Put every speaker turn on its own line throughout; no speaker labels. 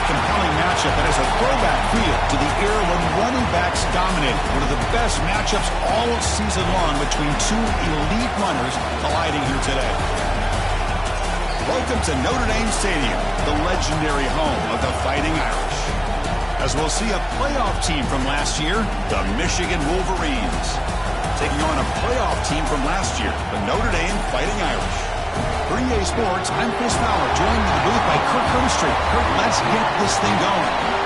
compelling matchup that has a throwback feel to the era when running backs dominated. One of the best matchups all season long between two elite runners colliding here today. Welcome to Notre Dame Stadium, the legendary home of the Fighting Irish. As we'll see a playoff team from last year, the Michigan Wolverines, taking on a playoff team from last year, the Notre Dame Fighting Irish. For EA Sports, I'm Chris Fowler, joined in the booth by Kirk Hermstreet. Kirk, let's get this thing going.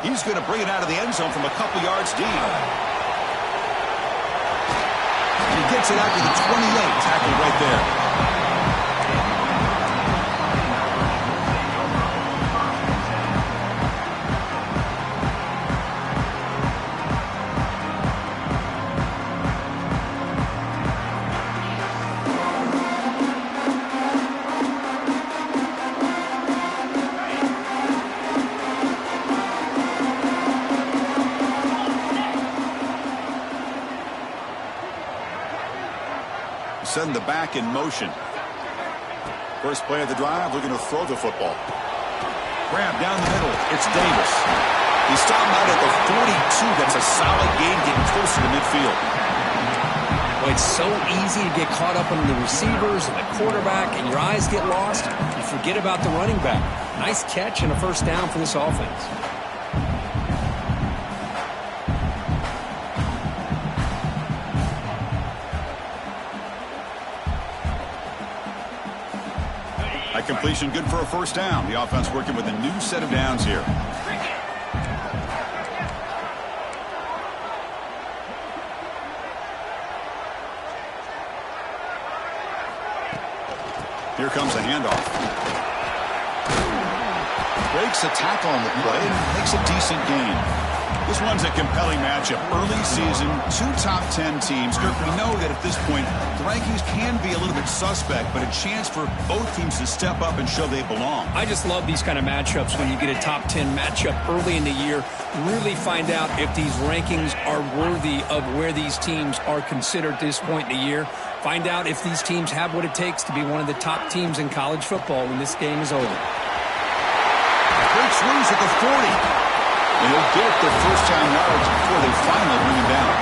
He's going to bring it out of the end zone from a couple yards deep. And he gets it out to the 28, tackled right there. Send the back in motion. First play of the drive, looking to throw the football. Grab down the middle. It's Davis. He's stopped out at the 42. That's a solid gain, getting closer to midfield.
Well, it's so easy to get caught up on the receivers and the quarterback, and your eyes get lost. You forget about the running back. Nice catch and a first down for this offense.
Completion good for a first down. The offense working with a new set of downs here. Here comes a handoff. Breaks a tackle on the play and makes a decent gain. This one's a compelling matchup. Early season, two top 10 teams. Kirk, we know that at this point, the rankings can be a little bit suspect, but a chance for both teams to step up and show they belong.
I just love these kind of matchups when you get a top 10 matchup early in the year. Really find out if these rankings are worthy of where these teams are considered at this point in the year. Find out if these teams have what it takes to be one of the top teams in college football when this game is over.
Breaks loose at the 40. And he'll get the first-down yards before they finally bring him down.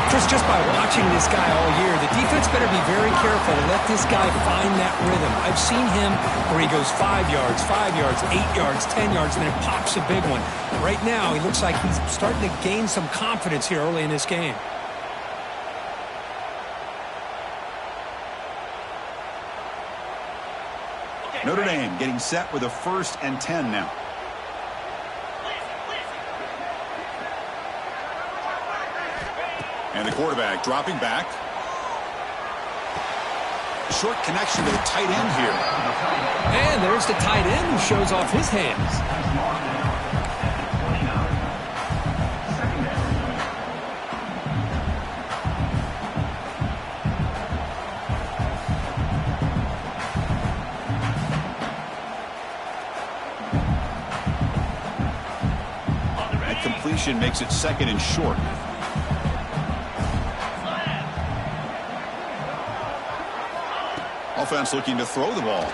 Chris, just by watching this guy all year, the defense better be very careful to let this guy find that rhythm. I've seen him where he goes 5 yards, 8 yards, 10 yards, and then pops a big one. Right now, he looks like he's starting to gain some confidence here early in this game.
Notre Dame getting set with a 1st and 10 now. And the quarterback dropping back. Short connection to the tight end here.
And there's the tight end who shows off his hands.
That completion makes it 2nd and short. Offense looking to throw the ball.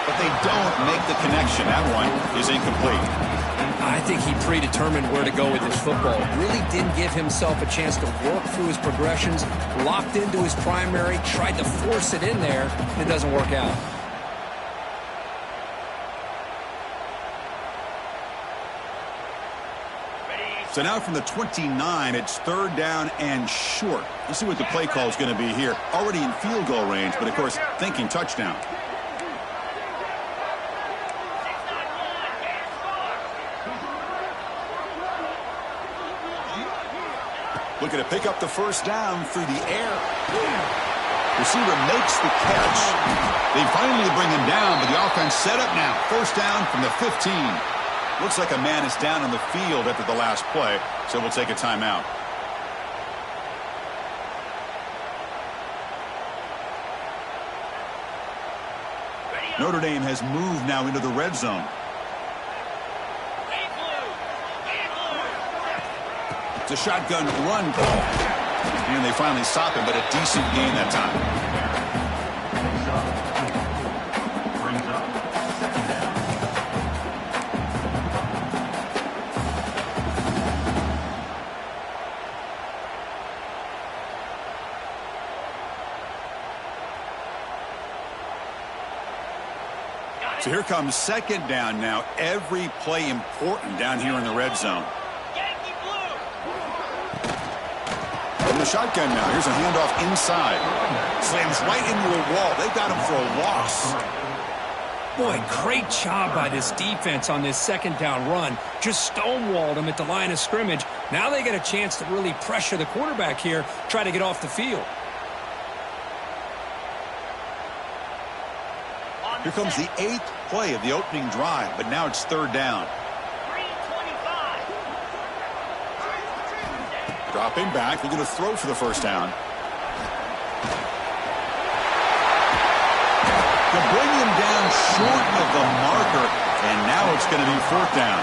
But they don't make the connection. That one is incomplete.
I think he predetermined where to go with his football. Really didn't give himself a chance to work through his progressions. Locked into his primary, tried to force it in there, and it doesn't work out.
So now from the 29, it's 3rd down and short. Let's see what the play call is going to be here. Already in field goal range, but of course, thinking touchdown. Looking to pick up the first down through the air. Receiver makes the catch. They finally bring him down, but the offense set up now. First down from the 15. Looks like a man is down on the field after the last play, so we'll take a timeout. Notre Dame has moved now into the red zone. It's a shotgun run call. And they finally stop him, but a decent gain that time. So here comes 2nd down now. Every play important down here in the red zone. In the shotgun now. Here's a handoff inside. Slams right into a wall. They got him for a loss.
Boy, great job by this defense on this 2nd down run. Just stonewalled him at the line of scrimmage. Now they get a chance to really pressure the quarterback here, try to get off the field.
Here comes the 8th play of the opening drive, but now it's 3rd down. Dropping back, looking to throw for the first down. To bring him down short of the marker, and now it's going to be 4th down.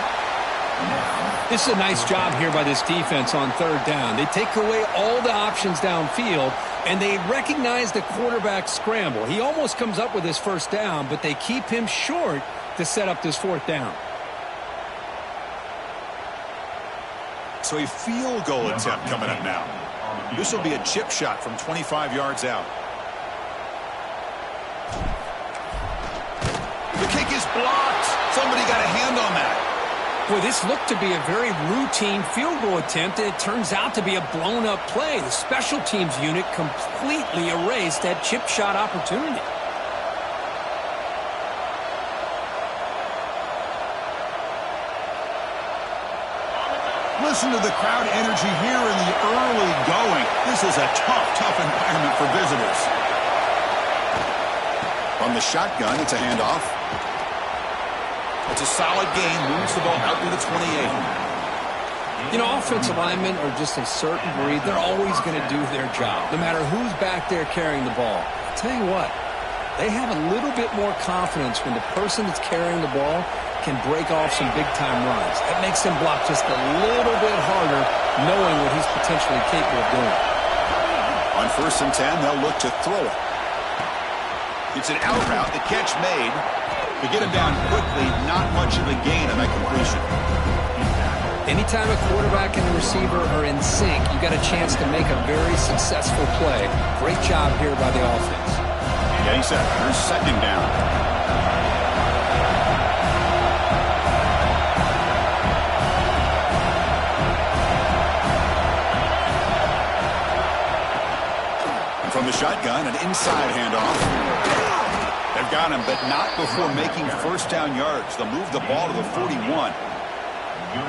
This is a nice job here by this defense on 3rd down. They take away all the options downfield, and they recognize the quarterback scramble. He almost comes up with his first down, but they keep him short to set up this 4th down.
So a field goal attempt coming up now. This will be a chip shot from 25 yards out. The kick is blocked. Somebody got a hand on that.
Boy, this looked to be a very routine field goal attempt, and it turns out to be a blown-up play. The special teams unit completely erased that chip shot opportunity.
Listen to the crowd energy here in the early going. This is a tough environment for visitors. From the shotgun, it's a handoff. It's a solid gain, moves the ball out to the 28.
You know, offensive linemen are just a certain breed. They're always going to do their job, no matter who's back there carrying the ball. I'll tell you what, they have a little bit more confidence when the person that's carrying the ball can break off some big-time runs. That makes them block just a little bit harder, knowing what he's potentially capable of doing.
On 1st and 10, they'll look to throw it. It's an out route, the catch made. To get him down quickly, not much of a gain on that completion.
Anytime a quarterback and the receiver are in sync, you got a chance to make a very successful play. Great job here by the offense.
Yeah, he said, here's 2nd down. And from the shotgun, an inside handoff. They've got him, but not before making 1st down yards. They'll move the ball to the 41.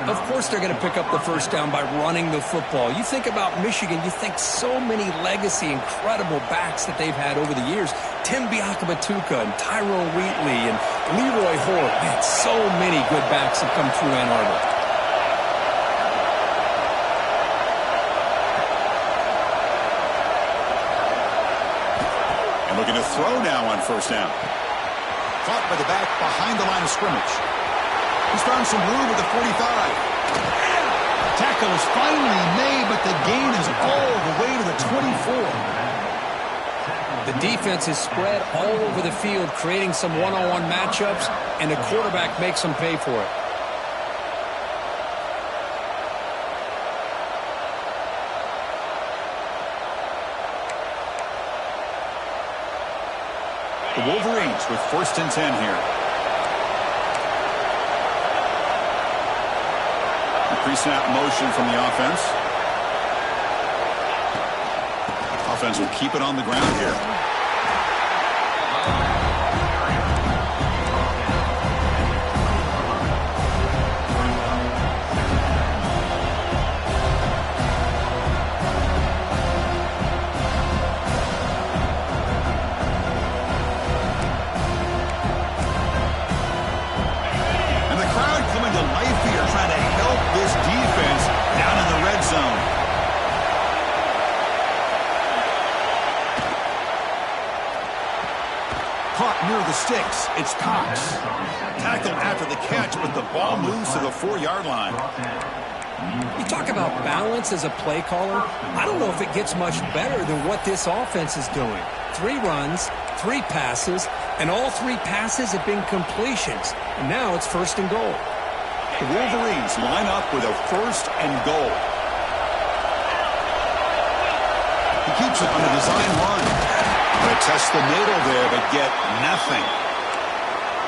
Of course they're going to pick up the first down by running the football. You think about Michigan, you think so many legacy, incredible backs that they've had over the years. Tim Biakabatuka and Tyrone Wheatley and Leroy Hoare. Man, so many good backs have come through Ann Arbor.
And looking to throw now on 1st down. Caught by the back behind the line of scrimmage. He's found some room at the 45. Tackle is finally made, but the gain is all the way to the 24.
The defense is spread all over the field, creating some one-on-one matchups, and the quarterback makes them pay for it.
The Wolverines with 1st and 10 here. Pre-snap motion from the offense. Offense will keep it on the ground here. Near the sticks, it's Cox. Tackled after the catch, but the ball moves to the 4-yard line.
You talk about balance as a play caller. I don't know if it gets much better than what this offense is doing. 3 runs, 3 passes, and all 3 passes have been completions. And now it's 1st and goal.
The Wolverines line up with a 1st and goal. He keeps it on a design run. Going to test the middle there, but get nothing.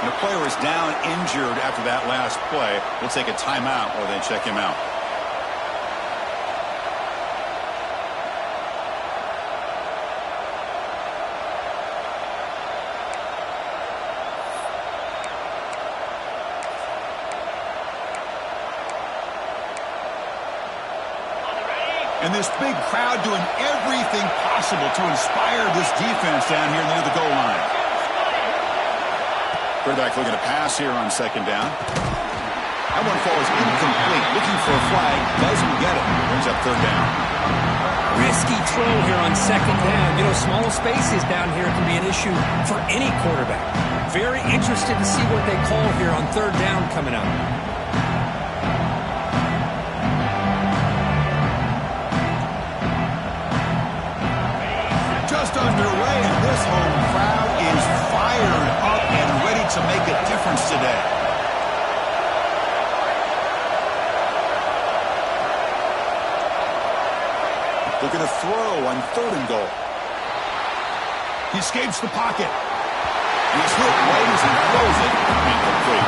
And the player is down injured after that last play. We'll take a timeout while they check him out. And this big crowd doing everything possible to inspire this defense down here near the goal line. Quarterback looking to pass here on 2nd down. That one falls incomplete. Looking for a flag. Doesn't get it. Brings up 3rd down.
Risky throw here on 2nd down. You know, small spaces down here can be an issue for any quarterback. Very interested to see what they call here on 3rd down coming up.
Underway, and this home crowd is fired up and ready to make a difference today. Looking to throw on 3rd and goal. He escapes the pocket. And he's hit right as he throws it. Incomplete.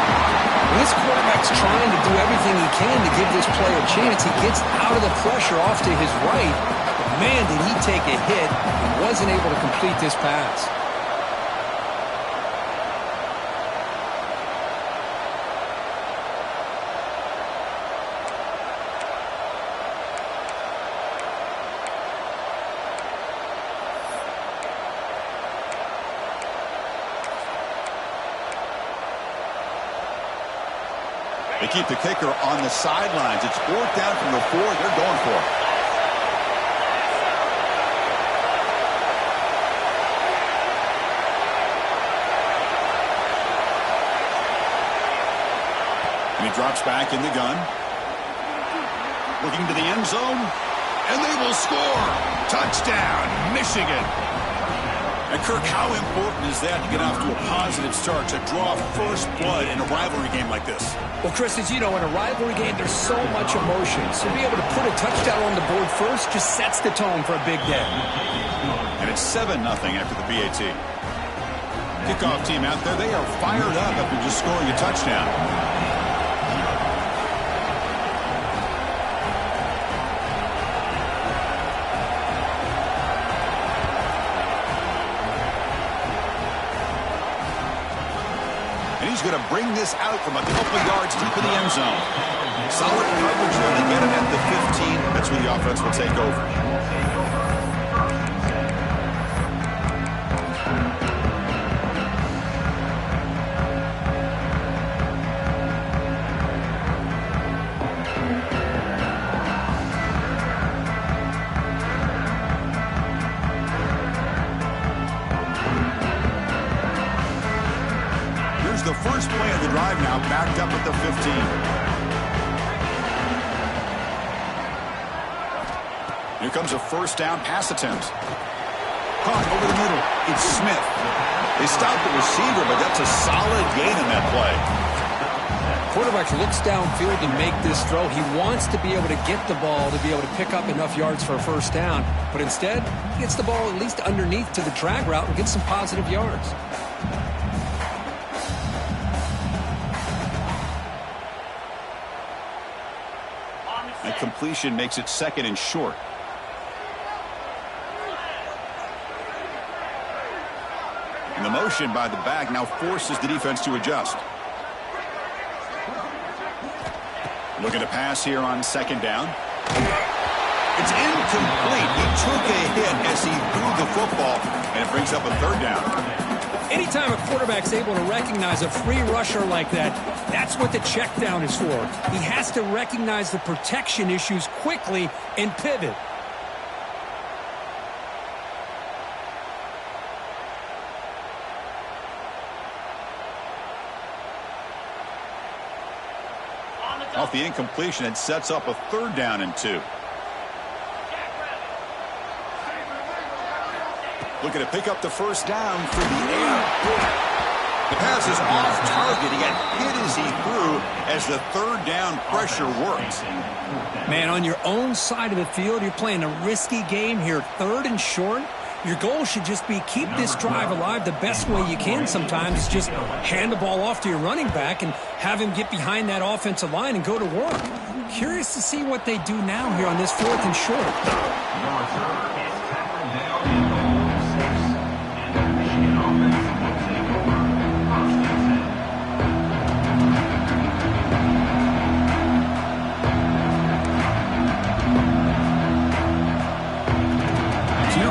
When this quarterback's trying to do everything he can to give this play a chance, he gets out of the pressure off to his right. Man, did he take a hit and wasn't able to complete this pass.
They keep the kicker on the sidelines. It's 4th down from the 4. They're going for it. And he drops back in the gun. Looking to the end zone. And they will score. Touchdown, Michigan. And Kirk, how important is that to get off to a positive start, to draw first blood in a rivalry game like this?
Well, Chris, as you know, in a rivalry game, there's so much emotion. So to be able to put a touchdown on the board first just sets the tone for a big day.
And it's 7-0 after the PAT. Kickoff team out there, they are fired up after just scoring a touchdown. He's going to bring this out from a couple yards deep in the end zone. Solid coverage there. They get him at the 15. That's where the offense will take over. The first play of the drive now, backed up at the 15. Here comes a 1st down pass attempt. Caught over the middle. It's Smith. They stopped the receiver, but that's a solid gain in that play.
Quarterback looks downfield to make this throw. He wants to be able to get the ball to be able to pick up enough yards for a 1st down, but instead, he gets the ball at least underneath to the drag route and gets some positive yards.
completion makes it 2nd and short. And the motion by the back now forces the defense to adjust. Looking to pass here on 2nd down. It's incomplete. He took a hit as he threw the football, and it brings up a 3rd down.
Anytime a quarterback's able to recognize a free rusher like that, that's what the check down is for. He has to recognize the protection issues quickly and pivot.
Off the incompletion, it sets up a 3rd down and 2. Looking to pick up the 1st down through the air. The pass is off target. He got hit as he threw as the 3rd down pressure works.
Man, on your own side of the field, you're playing a risky game here. 3rd and short. Your goal should just be keep this drive alive the best way you can sometimes. Just hand the ball off to your running back and have him get behind that offensive line and go to work. Curious to see what they do now here on this 4th and short.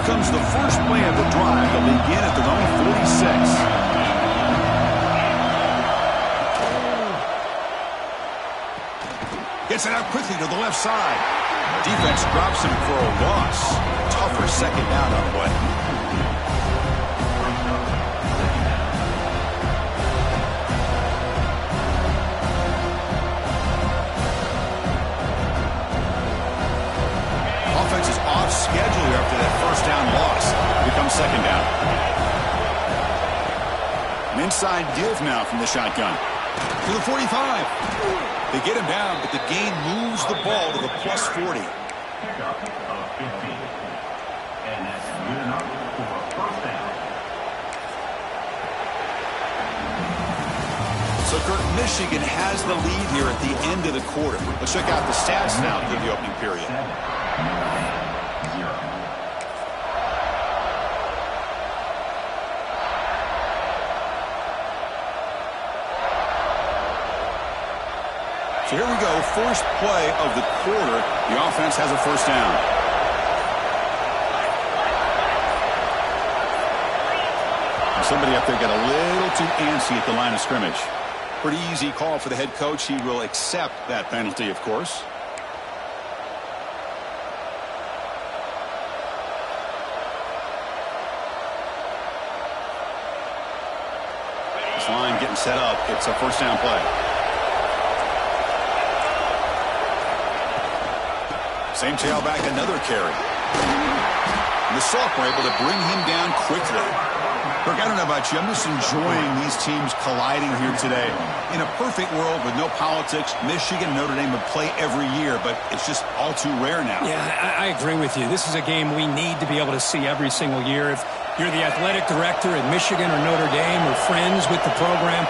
Comes the first play of the drive. They'll begin at their own 46. Gets it out quickly to the left side. Defense drops him for a loss. Tougher 2nd down on the way. Offense is off schedule here after that 1st down loss. Here comes 2nd down. An inside give now from the shotgun. To the 45. They get him down, but the gain moves the ball to the +40. So, Kurt, Michigan has the lead here at the end of the quarter. Let's check out the stats now through the opening period. So here we go, first play of the quarter. The offense has a 1st down. And somebody up there got a little too antsy at the line of scrimmage. Pretty easy call for the head coach. He will accept that penalty, of course. This line getting set up. It's a 1st down play. Same tailback, another carry. And the sophomore able to bring him down quickly. Look, I don't know about you. I'm just enjoying these teams colliding here today. In a perfect world with no politics, Michigan and Notre Dame would play every year, but it's just all too rare now.
Yeah, I agree with you. This is a game we need to be able to see every single year. If you're the athletic director at Michigan or Notre Dame or friends with the program,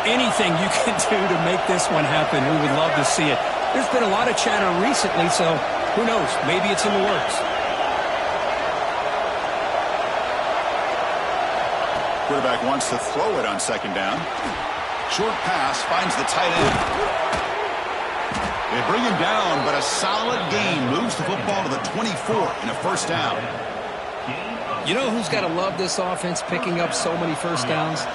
anything you can do to make this one happen, we would love to see it. There's been a lot of chatter recently, so who knows? Maybe it's in the works.
Quarterback wants to throw it on 2nd down. Short pass finds the tight end. They bring him down, but a solid gain moves the football to the 24 and a 1st down.
You know who's got to love this offense picking up so many 1st downs?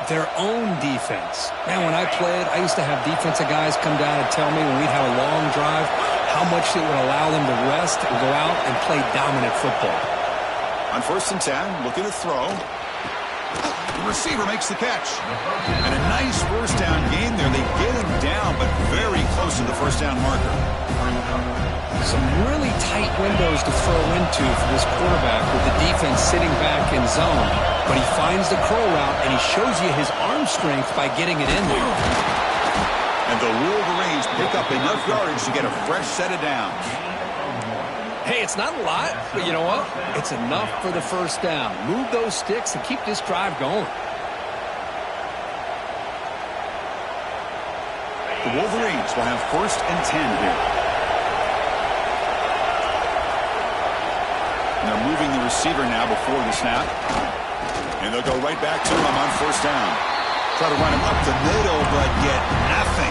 Their own defense. Man, when I played, I used to have defensive guys come down and tell me when we'd have a long drive how much it would allow them to rest and go out and play dominant football.
On 1st and 10, looking to throw. The receiver makes the catch. And a nice 1st down gain there. They get him down, but very close to the 1st down marker.
Some really tight windows to throw into for this quarterback with the defense sitting back in zone. But he finds the curl route, and he shows you his arm strength by getting it in there.
And the Wolverines pick up enough yardage to get a fresh set of downs.
Hey, it's not a lot, but you know what? It's enough for the 1st down. Move those sticks and keep this drive going.
The Wolverines will have 1st and 10 here. And they're moving the receiver now before the snap. And they'll go right back to him on first down. Try to run him up the middle, but get nothing.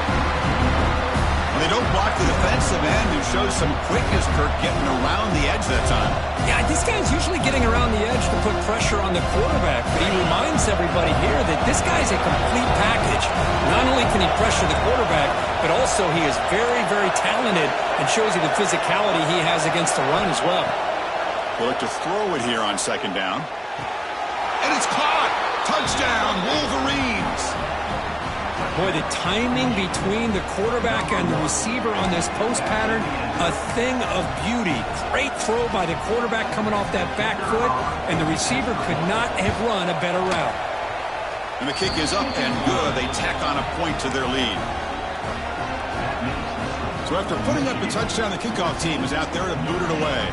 And they don't block the defensive end, who shows some quickness, Kirk, getting around the edge that time.
Yeah, this guy's usually getting around the edge to put pressure on the quarterback, but he reminds everybody here that this guy's a complete package. Not only can he pressure the quarterback, but also he is very, very talented and shows you the physicality he has against the run as well.
They'll look to throw it here on second down. And it's caught! Touchdown, Wolverines!
Boy, the timing between the quarterback and the receiver on this post pattern, a thing of beauty. Great throw by the quarterback coming off that back foot, and the receiver could not have run a better route.
And the kick is up and good. They tack on a point to their lead. So after putting up a touchdown, the kickoff team is out there to boot it away.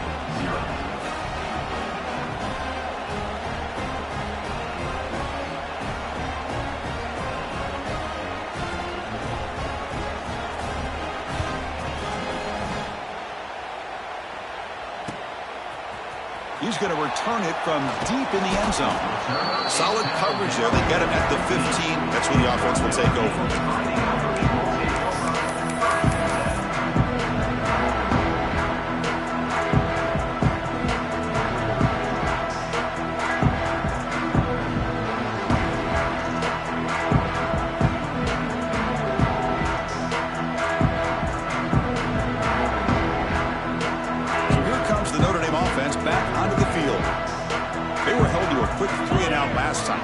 He's going to return it from deep in the end zone. Solid coverage there. They get him at the 15. That's where the offense will take over.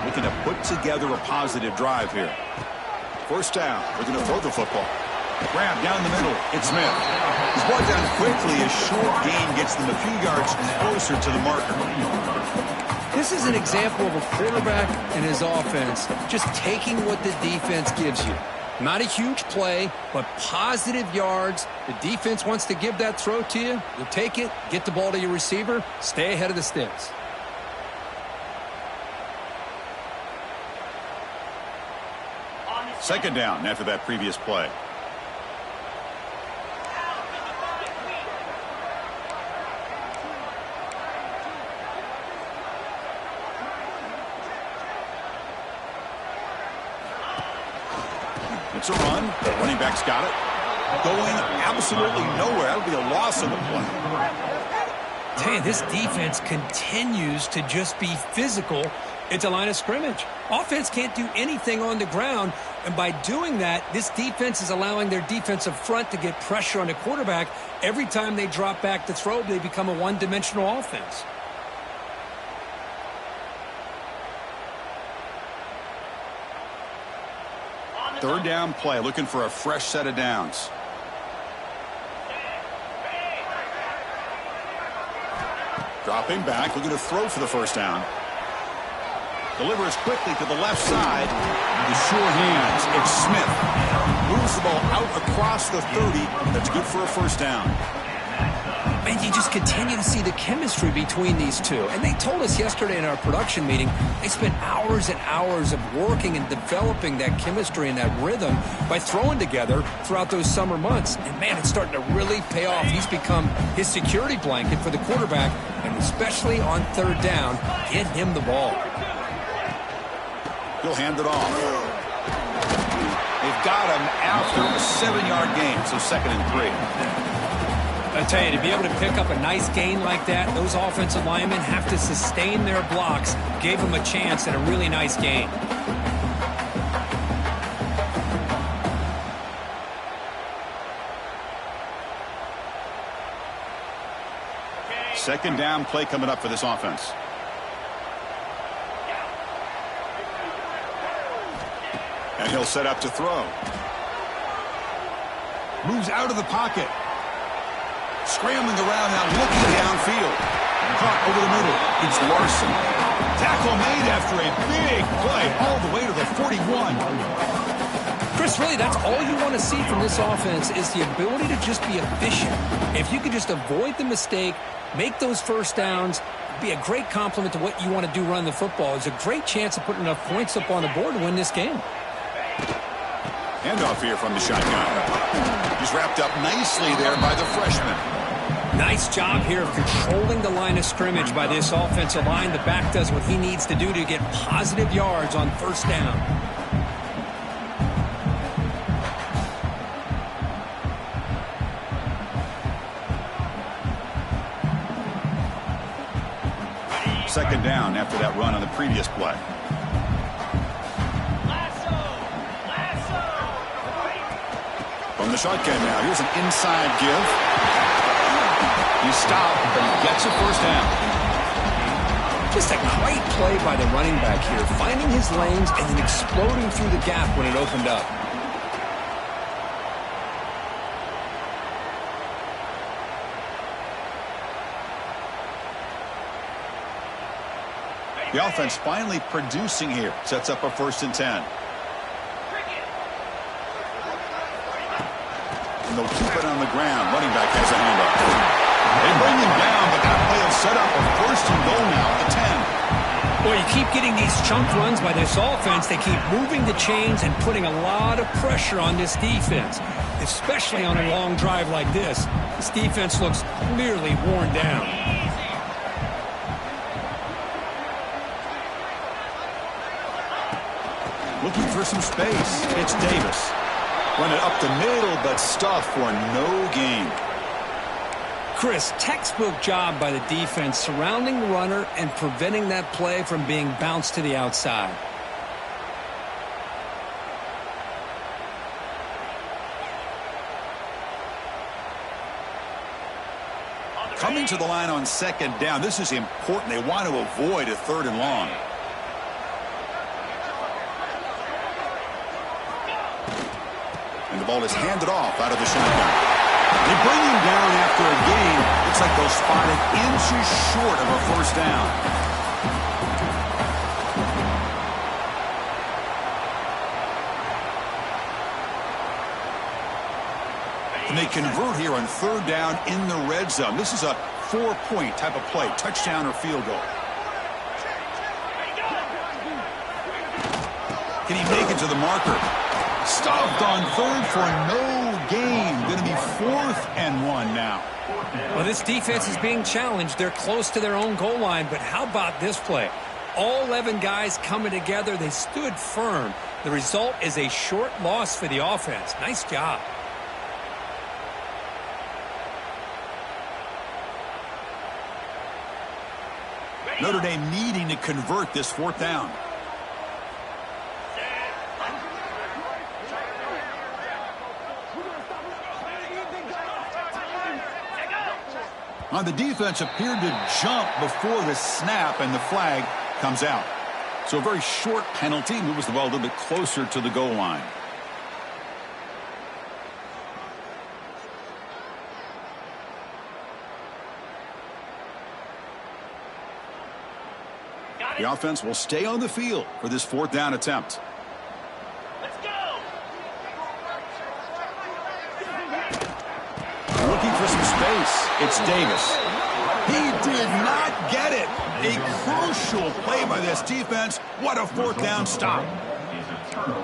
Looking to put together a positive drive here. First down. Looking to throw the football. Grab down the middle. It's Smith. He's brought down quickly. A short gain gets them a few yards closer to the marker.
This is an example of a quarterback and his offense just taking what the defense gives you. Not a huge play, but positive yards. The defense wants to give that throw to you. You take it, get the ball to your receiver, stay ahead of the sticks.
Second down after that previous play. It's a run. The running back's got it. Going absolutely nowhere. That'll be a loss of the play.
Tell you, this defense continues to just be physical. It's a line of scrimmage. Offense can't do anything on the ground, and by doing that, this defense is allowing their defensive front to get pressure on the quarterback. Every time they drop back to throw, they become a one-dimensional offense.
Third down play, looking for a fresh set of downs. Dropping back, looking to throw for the first down. Delivers quickly to the left side. The sure hands. It's Smith. Moves the ball out across the 30. That's good for a first down.
Man, you just continue to see the chemistry between these two. And they told us yesterday in our production meeting, they spent hours and hours of working and developing that chemistry and that rhythm by throwing together throughout those summer months. And, man, it's starting to really pay off. He's become his security blanket for the quarterback, and especially on third down, get him the ball.
He'll hand it off. They've got him after a 7-yard gain, so 2nd and 3.
I tell you, to be able to pick up a nice gain like that, those offensive linemen have to sustain their blocks. Gave them a chance at a really nice gain.
Second down play coming up for this offense. And he'll set up to throw. Moves out of the pocket. Scrambling around now, looking downfield. Caught over the middle. It's Larson. Tackle made after a big play all the way to the 41.
Chris, really, that's all you want to see from this offense is the ability to just be efficient. If you could just avoid the mistake, make those first downs, be a great compliment to what you want to do running the football. It's a great chance of putting enough points up on the board to win this game.
Handoff here from the shotgun. He's wrapped up nicely there by the freshman.
Nice job here of controlling the line of scrimmage by this offensive line. The back does what he needs to do to get positive yards on first down.
Second down after that run on the previous play. From the shotgun now, here's an inside give. He stopped, but he gets a first down.
Just a great play by the running back here, finding his lanes and then exploding through the gap when it opened up.
The offense finally producing here. Sets up a 1st and 10. And they'll keep it on the ground. Running back has a handoff. They bring him down, but that play will set up a 1st and goal now at the 10.
Boy, you keep getting these chunk runs by this offense. They keep moving the chains and putting a lot of pressure on this defense, especially on a long drive like this. This defense looks clearly worn down.
Looking for some space. It's Davis. Run it up the middle, but stuffed for no gain.
Chris, textbook job by the defense surrounding the runner and preventing that play from being bounced to the outside.
Coming to the line on second down. This is important. They want to avoid a 3rd and long. And the ball is handed off out of the shotgun. They bring him down after a gain. Looks like they'll spot it inches short of a 1st down. And they convert here on 3rd down in the red zone. This is a 4-point type of play, touchdown or field goal. Can he make it to the marker? Stopped on 3rd for no gain. Going to be 4th and 1 now.
Well, this defense is being challenged. They're close to their own goal line, but how about this play? All 11 guys coming together. They stood firm. The result is a short loss for the offense. Nice job.
Notre Dame needing to convert this 4th down. On the defense appeared to jump before the snap, and the flag comes out. So a very short penalty moves the ball a little bit closer to the goal line. The offense will stay on the field for this 4th down attempt.
Let's go.
Looking for some space. It's Davis. He did not get it. A crucial play by this defense. What a 4th down stop.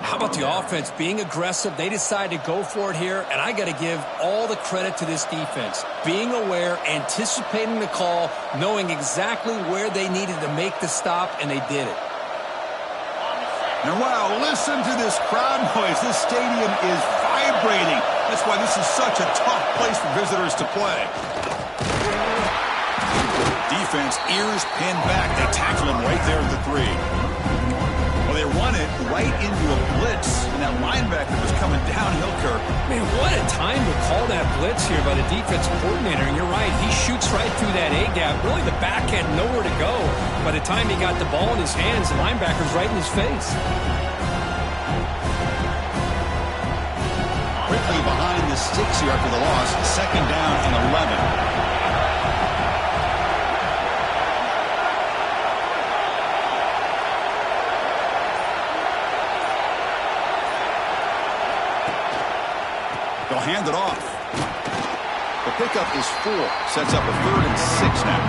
How about the offense being aggressive? They decided to go for it here, and I got to give all the credit to this defense. Being aware, anticipating the call, knowing exactly where they needed to make the stop, and they did it.
And wow, listen to this crowd noise. This stadium is vibrating. That's why this is such a tough place for visitors to play. Defense, ears pinned back. They tackle him right there at the 3. Well, they run it right into a blitz, and that linebacker was coming downhill, Kirk.
Man, what a time to call that blitz here by the defensive coordinator. And you're right, he shoots right through that A-gap. Really, the back had nowhere to go. By the time he got the ball in his hands, the linebacker's right in his face.
Quickly behind the sticks here after the loss. 2nd down and 11. They'll hand it off. The pickup is 4. Sets up a 3rd and 6 now.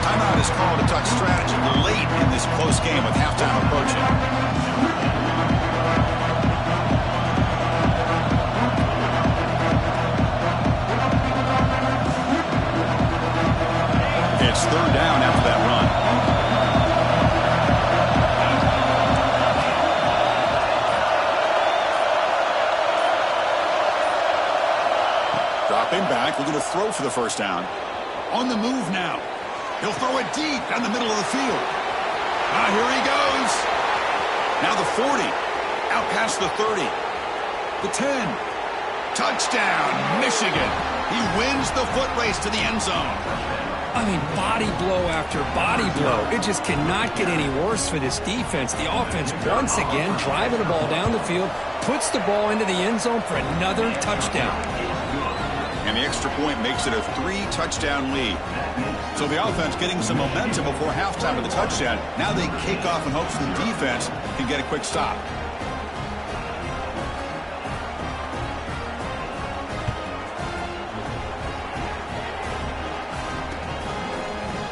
Timeout is called to talk strategy late in this close game with halftime approaching. Dropping back, looking to throw for the first down. On the move now. He'll throw it deep down the middle of the field. Here he goes. Now the 40. Out past the 30. The 10. Touchdown, Michigan. He wins the foot race to the end zone.
I mean, body blow after body blow. It just cannot get any worse for this defense. The offense, once again, driving the ball down the field, puts the ball into the end zone for another touchdown.
And the extra point makes it a 3-touchdown lead. So the offense getting some momentum before halftime of the touchdown. Now they kick off in hopes the defense can get a quick stop.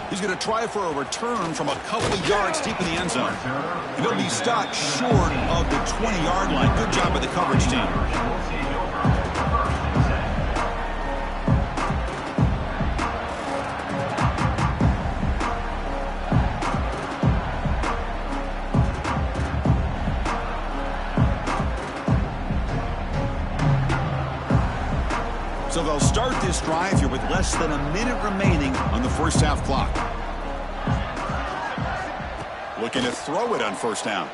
He's going to try for a return from a couple of yards deep in the end zone. And he'll be stopped short of the 20-yard line. Good job by the coverage team. So they'll start this drive here with less than a minute remaining on the first half clock. Looking to throw it on first down.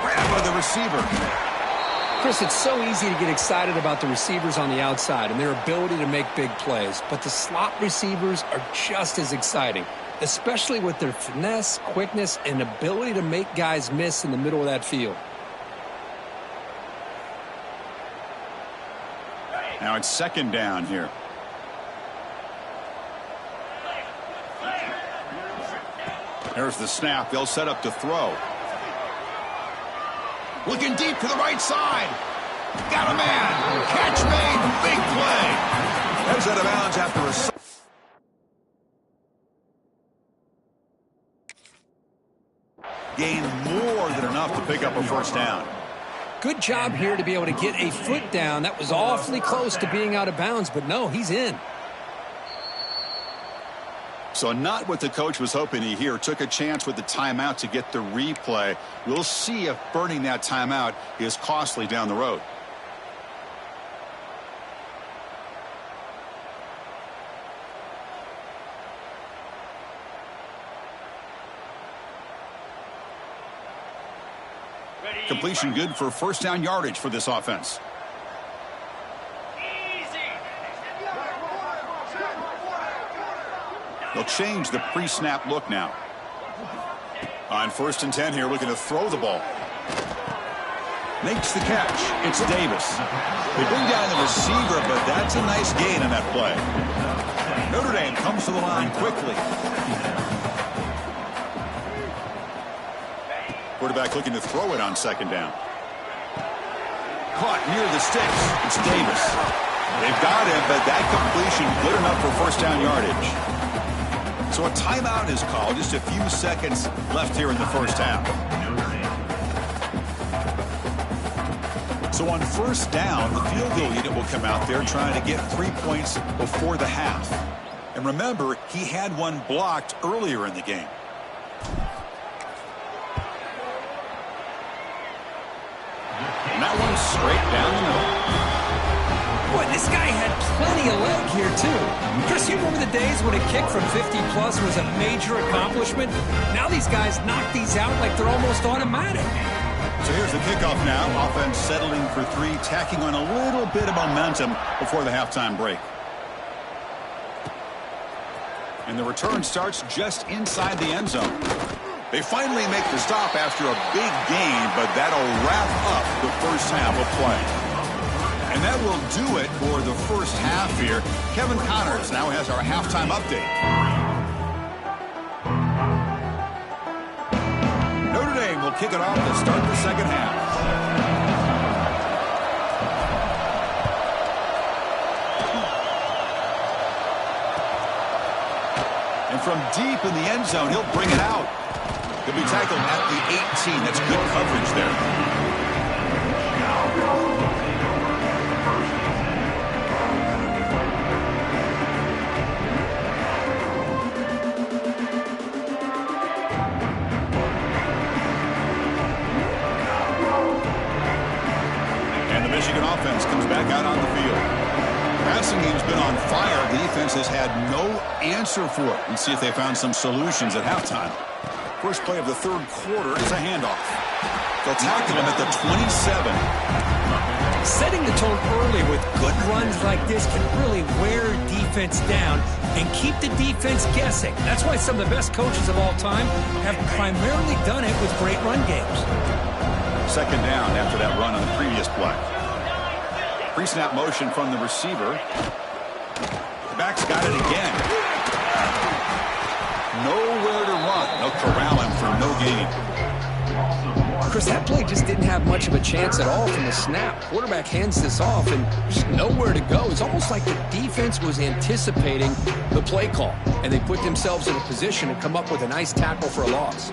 Grab by the receiver.
Chris, it's so easy to get excited about the receivers on the outside and their ability to make big plays. But the slot receivers are just as exciting, especially with their finesse, quickness, and ability to make guys miss in the middle of that field.
Now it's second down here. There's the snap. They'll set up to throw. Looking deep to the right side. Got a man. Catch made. Big play. Heads out of bounds after a gain more than enough to pick up a first down.
Good job here to be able to get a foot down. That was awfully close to being out of bounds, but no, he's in.
So not what the coach was hoping to hear. Took a chance with the timeout to get the replay. We'll see if burning that timeout is costly down the road. Completion good for first down yardage for this offense. They'll change the pre-snap look now. On 1st and 10 here, looking to throw the ball. Makes the catch. It's Davis. They bring down the receiver, but that's a nice gain on that play. Notre Dame comes to the line quickly. Quarterback looking to throw it on second down. Caught near the sticks. It's Davis. They've got him, but that completion good enough for first down yardage. So a timeout is called. Just a few seconds left here in the first half. So on first down, the field goal unit will come out there trying to get 3 points before the half. And remember, he had one blocked earlier in the game. And that one's straight down the middle.
Boy, this guy had plenty of leg here, too. Chris, you remember the days when a kick from 50-plus was a major accomplishment? Now these guys knock these out like they're almost automatic.
So here's the kickoff now. Offense settling for 3, tacking on a little bit of momentum before the halftime break. And the return starts just inside the end zone. They finally make the stop after a big gain, but that'll wrap up the first half of play. And that will do it for the first half here. Kevin Connors now has our halftime update. Notre Dame will kick it off to start the second half. And from deep in the end zone, he'll bring it out. He'll be tackled at the 18. That's good coverage there. And the Michigan offense comes back out on the field. Passing game's been on fire. The defense has had no answer for it. Let's see if they found some solutions at halftime. First play of the third quarter is a handoff. They'll tackle him at the 27.
Setting the tone early with good runs like this can really wear defense down and keep the defense guessing. That's why some of the best coaches of all time have primarily done it with great run games.
Second down after that run on the previous play. Pre-snap motion from the receiver. The back's got it again. Nowhere to run. They'll corral him for no gain.
Chris, that play just didn't have much of a chance at all from the snap. Quarterback hands this off, and there's nowhere to go. It's almost like the defense was anticipating the play call, and they put themselves in a position to come up with a nice tackle for a loss.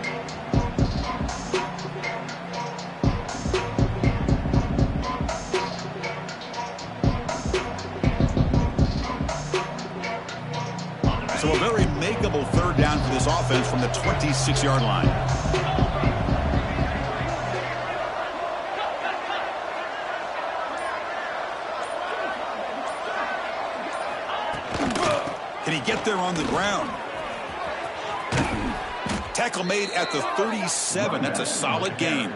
So a very makeable third down for this offense from the 26-yard line. Can he get there on the ground? Tackle made at the 37. That's a solid gain.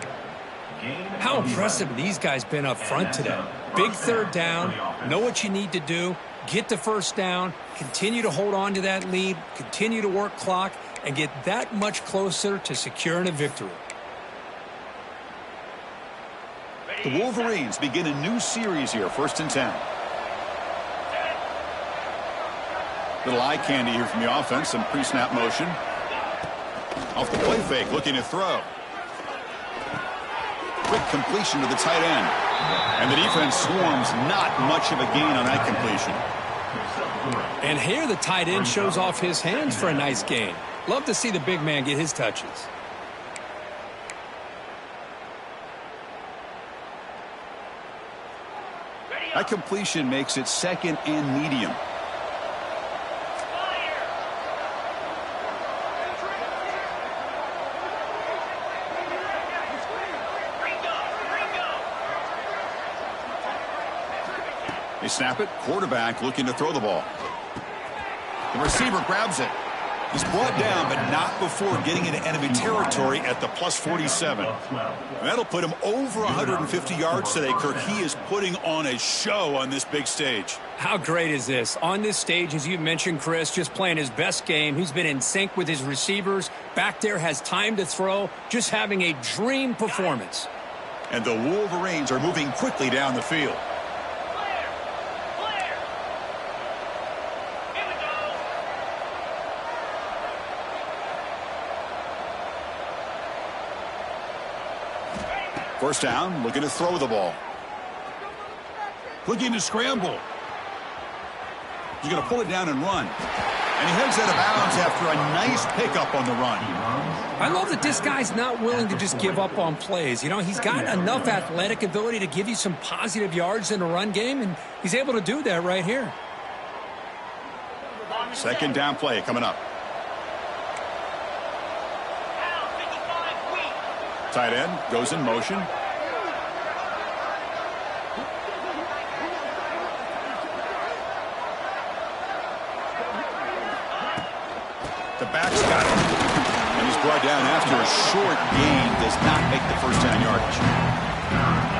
How impressive these guys been up front today. Big third down, know what you need to do, get the first down, continue to hold on to that lead, continue to work clock, and get that much closer to securing a victory.
The Wolverines begin a new series here, 1st and 10. Little eye candy here from the offense, some pre-snap motion. Off the play fake, looking to throw. Quick completion to the tight end. And the defense swarms, not much of a gain on that completion.
And here the tight end shows off his hands for a nice gain. Love to see the big man get his touches.
That completion makes it 2nd and medium. They snap it. Quarterback looking to throw the ball. The receiver grabs it. He's brought down, but not before getting into enemy territory at the +47. That'll put him over 150 yards today, Kirk. He is putting on a show on this big stage.
How great is this? On this stage, as you mentioned, Chris, just playing his best game. He's been in sync with his receivers. Back there, has time to throw. Just having a dream performance.
And the Wolverines are moving quickly down the field. First down, looking to throw the ball. Looking to scramble. He's going to pull it down and run. And he heads out of bounds after a nice pickup on the run.
I love that this guy's not willing to just give up on plays. You know, he's got enough athletic ability to give you some positive yards in the run game, and he's able to do that right here.
Second down play coming up. Tight end goes in motion. The back's got it. And he's brought down after a short gain. Does not make the first down yardage.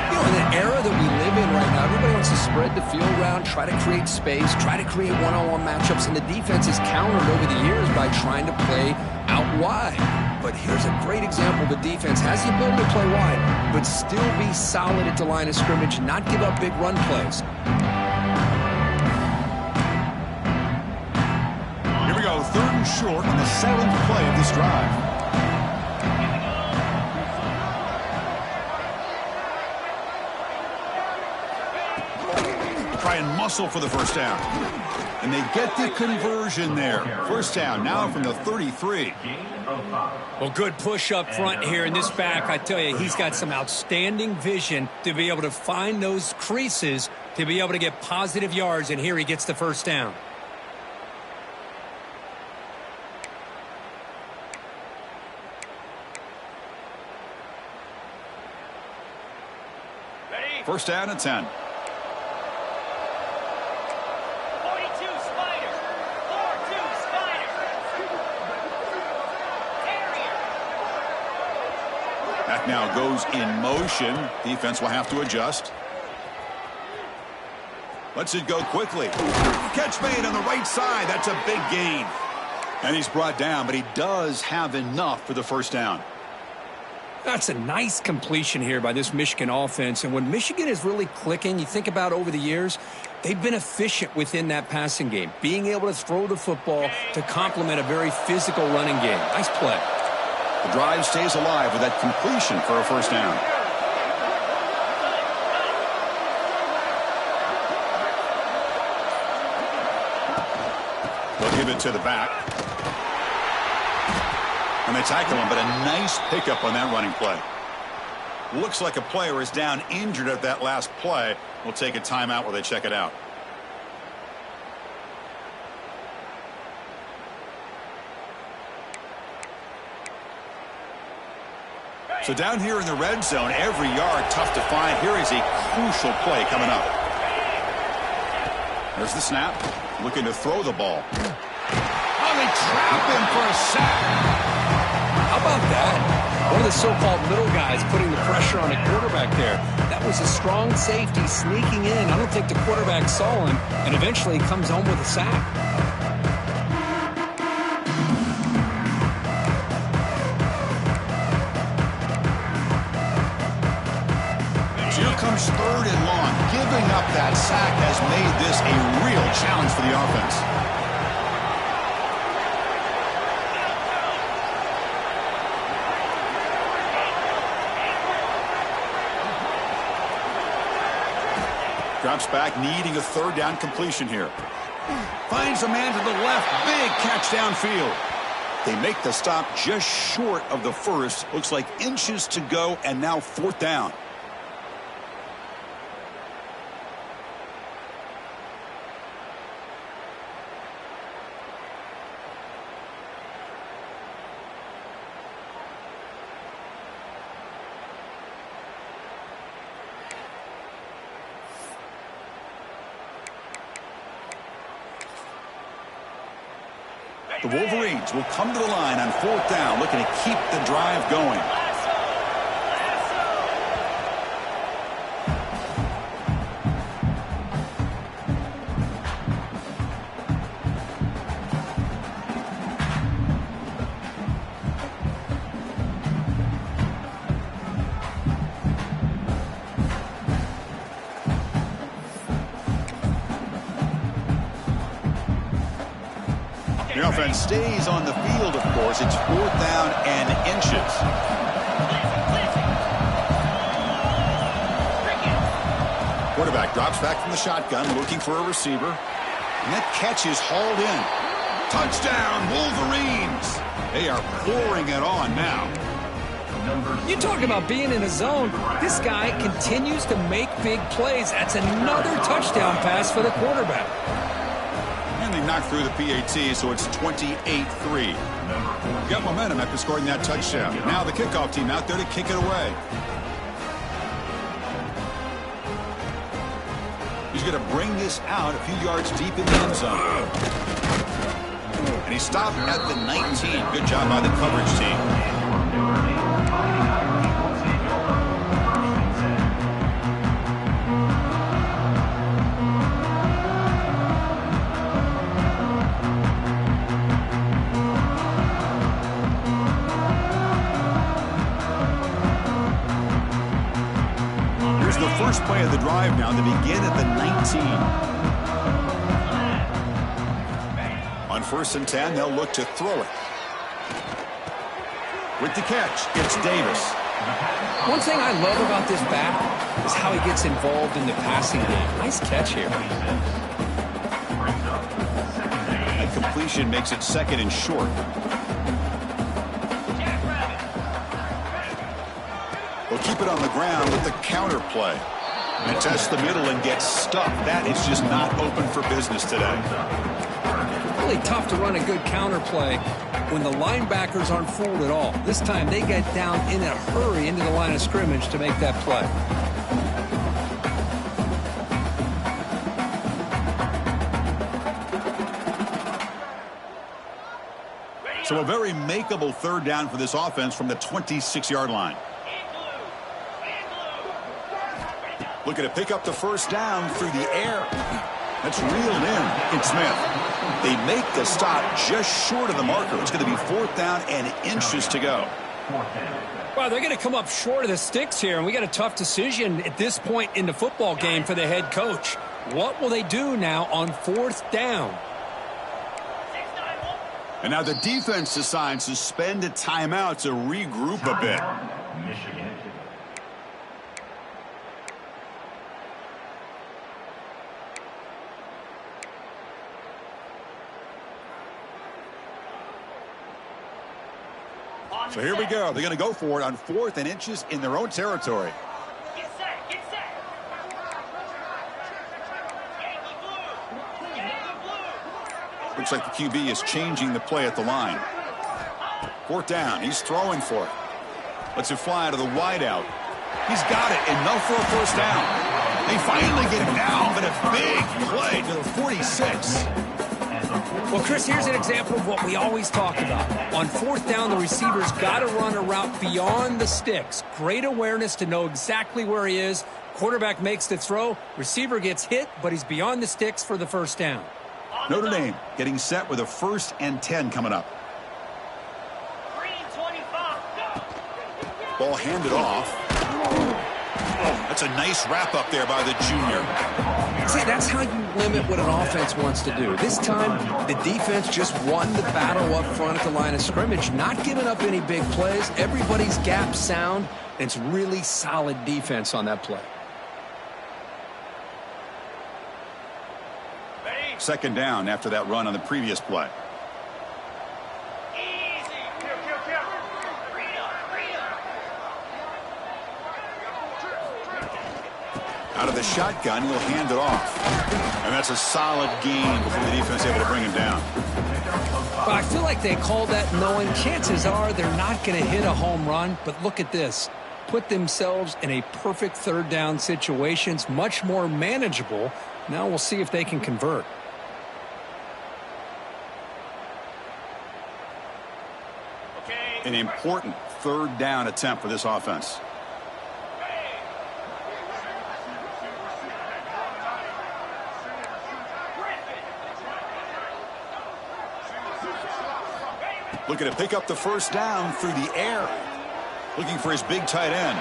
You know, in the era that we live in right now, everybody wants to spread the field around, try to create space, try to create one-on-one matchups, and the defense is countered over the years by trying to play out wide. But here's a great example. The defense has the ability to play wide, but still be solid at the line of scrimmage and not give up big run plays.
Here we go, 3rd and short on the 7th play of this drive. Try and muscle for the first down. And they get the conversion there. First down now from the 33.
Well, good push up front here in this back. I tell you, he's got some outstanding vision to be able to find those creases to be able to get positive yards, and here he gets the first down.
First down and 10. That now goes in motion. Defense will have to adjust. Lets it go quickly. Catch made on the right side. That's a big gain. And he's brought down, but he does have enough for the first down.
That's a nice completion here by this Michigan offense. And when Michigan is really clicking, you think about over the years, they've been efficient within that passing game, being able to throw the football to complement a very physical running game. Nice play.
The drive stays alive with that completion for a first down. They'll give it to the back. And they tackle him, but a nice pickup on that running play. Looks like a player is down injured at that last play. We'll take a timeout while they check it out. So down here in the red zone, every yard tough to find. Here is a crucial play coming up. There's the snap. Looking to throw the ball. Oh, they trap him for a sack.
How about that? One of the so-called middle guys putting the pressure on a quarterback there. That was a strong safety sneaking in. I don't think the quarterback saw him, and eventually he comes home with a sack.
Here comes third and long. Giving up that sack has made this a real challenge for the offense. Drops back, needing a third down completion here. Finds a man to the left. Big catch downfield. They make the stop just short of the first. Looks like inches to go, and now fourth down. The Wolverines will come to the line on fourth down, looking to keep the drive going. The offense stays on the field, of course. It's fourth down and inches. Quarterback drops back from the shotgun, looking for a receiver. And that catch is hauled in. Touchdown, Wolverines! They are pouring it on now.
You talk about being in a zone. This guy continues to make big plays. That's another touchdown pass for the quarterback.
And they knocked through the PAT, so it's 28-3. Got momentum after scoring that touchdown. Now the kickoff team out there to kick it away. He's going to bring this out a few yards deep in the end zone. And he stopped at the 19. Good job by the coverage team. First play of the drive now. They begin at the 19. On 1st and 10, they'll look to throw it. With the catch, it's Davis.
One thing I love about this back is how he gets involved in the passing game. Nice catch here.
That completion makes it second and short. They'll keep it on the ground with the counter play. And test the middle and get stuck. That is just not open for business today.
Really tough to run a good counter play when the linebackers aren't fooled at all. This time they get down in a hurry into the line of scrimmage to make that play.
So a very makeable third down for this offense from the 26-yard line. Looking to pick up the first down through the air. That's reeled in Smith. They make the stop just short of the marker. It's going to be 4th down and inches to go.
Well, they're going to come up short of the sticks here, and we got a tough decision at this point in the football game for the head coach. What will they do now on 4th down?
And now the defense decides to spend a timeout to regroup a bit. So here we go. They're going to go for it on 4th and inches in their own territory.
Get set, get set. Yankee blue. Yankee blue.
Looks like the QB is changing the play at the line. 4th down. He's throwing for it. Lets it fly to the wideout. He's got it. Enough for a first down. They finally get him down, but a big play to the 46.
Well, Chris, here's an example of what we always talk about. On 4th down, the receiver's got to run a route beyond the sticks. Great awareness to know exactly where he is. Quarterback makes the throw. Receiver gets hit, but he's beyond the sticks for the first down.
Notre Dame getting set with a 1st and 10 coming up.
Green 25. Go.
Ball handed off. That's a nice wrap up there by the junior.
See, that's how you limit what an offense wants to do. This time, the defense just won the battle up front at the line of scrimmage, not giving up any big plays. Everybody's gap sound, and it's really solid defense on that play.
2nd down after that run on the previous play.
Easy.
Out of the shotgun, he'll hand it off. And that's a solid gain before the defense is able to bring him down.
But I feel like they called that knowing chances are they're not going to hit a home run. But look at this. Put themselves in a perfect 3rd down situation. It's much more manageable. Now we'll see if they can convert.
An important 3rd down attempt for this offense. Looking to pick up the first down through the air. Looking for his big tight end.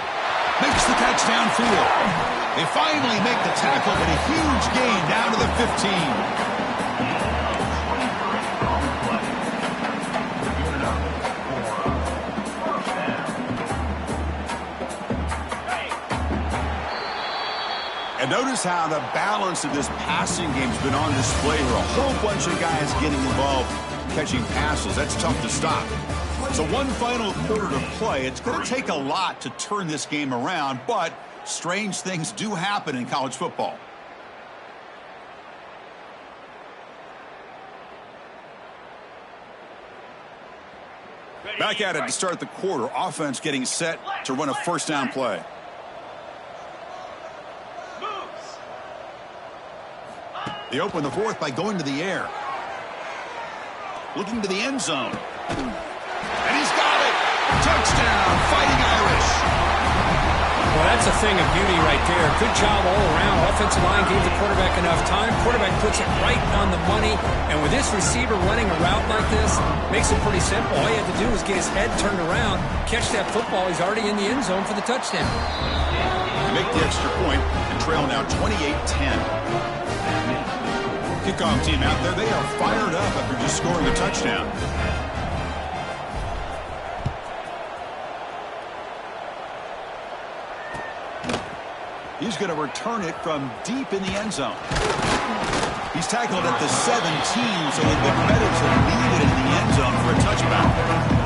Makes the catch downfield. They finally make the tackle, but a huge gain down to the 15. And notice how the balance of this passing game has been on display here. A whole bunch of guys getting involved catching passes. That's tough to stop. So one final quarter to play. It's going to take a lot to turn this game around, but strange things do happen in college football. Back at it to start the quarter. Offense getting set to run a 1st down play. They open the 4th by going to the air. Looking to the end zone. And he's got it. Touchdown, Fighting Irish.
Well, that's a thing of beauty right there. Good job all around. Offensive line gave the quarterback enough time. Quarterback puts it right on the money. And with this receiver running a route like this, makes it pretty simple. All you have to do is get his head turned around, catch that football. He's already in the end zone for the touchdown.
They make the extra point and trail now 28-10. Kickoff team out there, they are fired up after just scoring a touchdown. He's going to return it from deep in the end zone. He's tackled at the 17, so it would be better to leave it in the end zone for a touchback.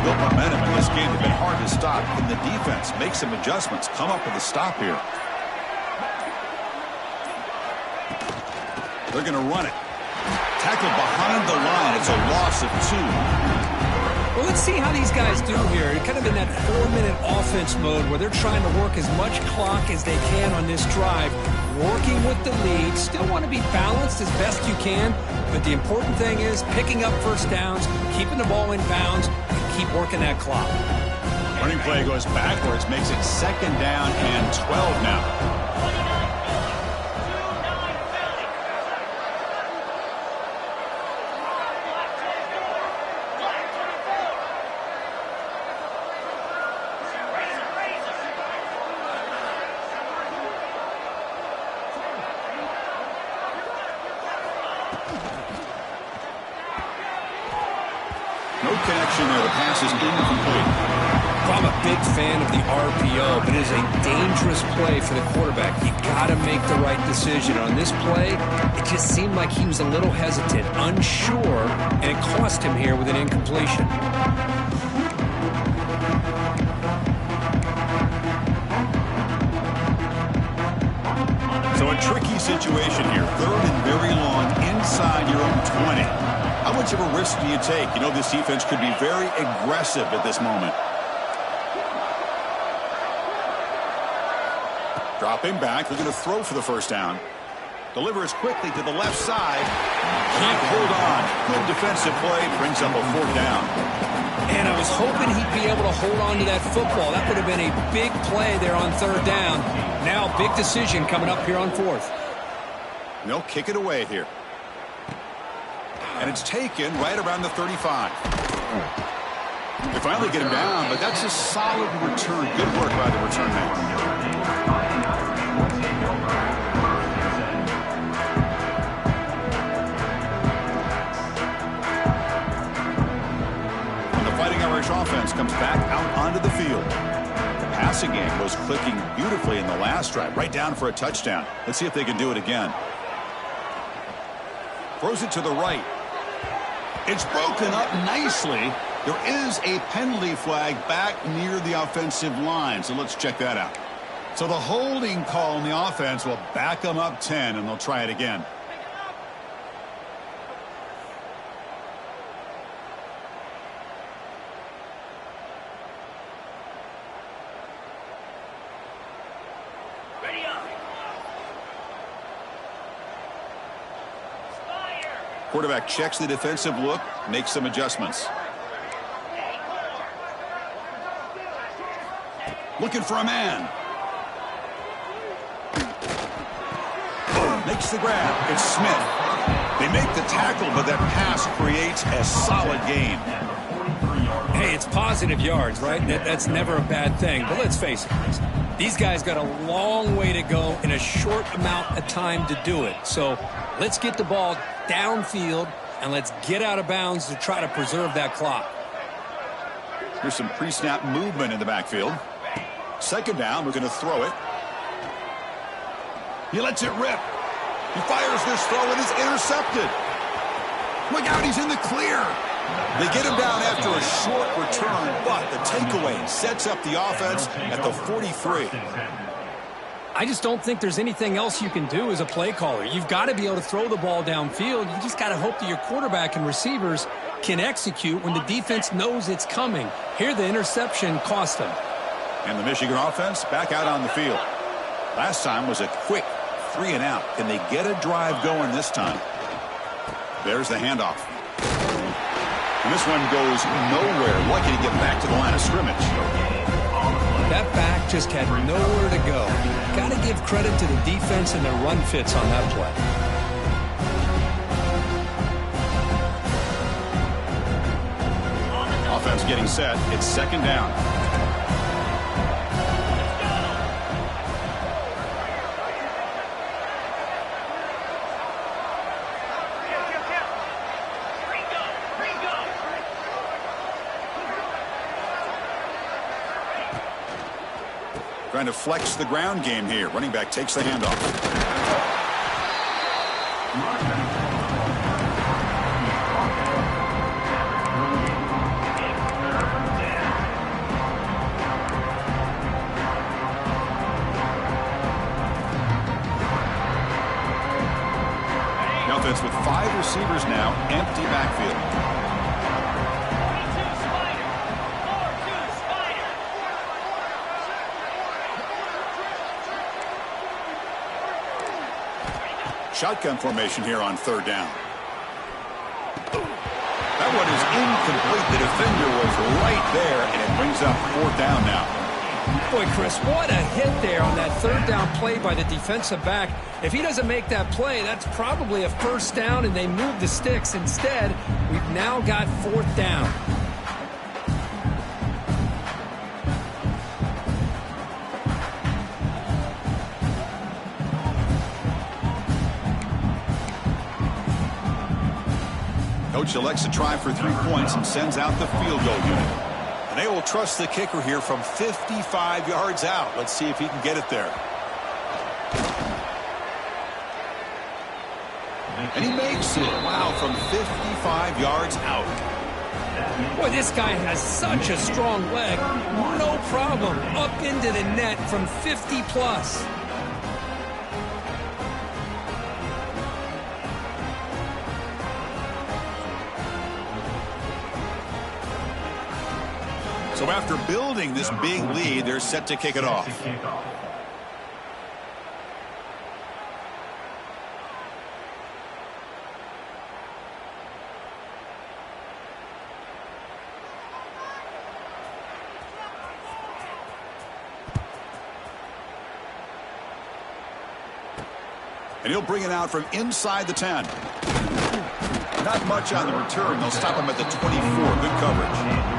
Built momentum in this game. They've been hard to stop. Can the defense make some adjustments, come up with a stop here? They're going to run it. Tackled behind the line. It's a loss of 2.
Well, let's see how these guys do here. They're kind of in that 4-minute offense mode where they're trying to work as much clock as they can on this drive, working with the lead. Still want to be balanced as best you can, but the important thing is picking up first downs, keeping the ball in bounds, and keep working that clock.
Running play goes backwards, makes it 2nd down and 12 now. No connection there. The pass is incomplete.
I'm a big fan of the RPO, but it is a dangerous play for the quarterback. You got to make the right decision. On this play, it just seemed like he was a little hesitant, unsure, and it cost him here with an incompletion.
So a tricky situation here. 3rd and very long inside your own 20. How much of a risk do you take? You know this defense could be very aggressive at this moment. Dropping back, looking to throw for the first down. Delivers quickly to the left side. Can't hold on. Good defensive play. Brings up a 4th down.
And I was hoping he'd be able to hold on to that football. That would have been a big play there on 3rd down. Now big decision coming up here on 4th.
And they'll kick it away here. And it's taken right around the 35. They finally get him down, but that's a solid return. Good work by the return man. Irish offense comes back out onto the field. The passing game was clicking beautifully in the last drive, right down for a touchdown. Let's see if they can do it again. Throws it to the right. It's broken up nicely. There is a penalty flag back near the offensive line, so let's check that out. So the holding call on the offense will back them up 10, and they'll try it again. Quarterback checks the defensive look, makes some adjustments. Looking for a man. Makes the grab. It's Smith. They make the tackle, but that pass creates a solid gain.
Hey, it's positive yards, right? That's never a bad thing. But let's face it, these guys got a long way to go in a short amount of time to do it. So let's get the ball downfield, and let's get out of bounds to try to preserve that clock.
Here's some pre-snap movement in the backfield. 2nd down, we're going to throw it. He lets it rip. He fires this throw, and it's intercepted. Look out, he's in the clear. They get him down after a short return, but the takeaway sets up the offense at the 43.
I just don't think there's anything else you can do as a play caller. You've got to be able to throw the ball downfield. You just got to hope that your quarterback and receivers can execute when the defense knows it's coming. Here, the interception cost them.
And the Michigan offense back out on the field. Last time was a quick 3-and-out. Can they get a drive going this time? There's the handoff. And this one goes nowhere. Lucky to get back to the line of scrimmage.
That back just had nowhere to go. Got to give credit to the defense and their run fits on that play.
Offense getting set. It's 2nd down. Trying to flex the ground game here. Running back takes the handoff. The offense with 5 receivers now, empty backfield. Shotgun formation here on third down. That one is incomplete. The defender was right there, and it brings up fourth down now.
Boy, Chris, what a hit there on that third down play by the defensive back. If he doesn't make that play, that's probably a first down, and they move the sticks. Instead, we've now got fourth down.
Coach elects to try for 3 points and sends out the field goal unit. And they will trust the kicker here from 55 yards out. Let's see if he can get it there. And he makes it. Wow, from 55 yards out.
Boy, this guy has such a strong leg. No problem. Up into the net from 50 plus.
So after building this big lead, they're set to kick it off. And he'll bring it out from inside the 10. Not much on the return. They'll stop him at the 24. Good coverage.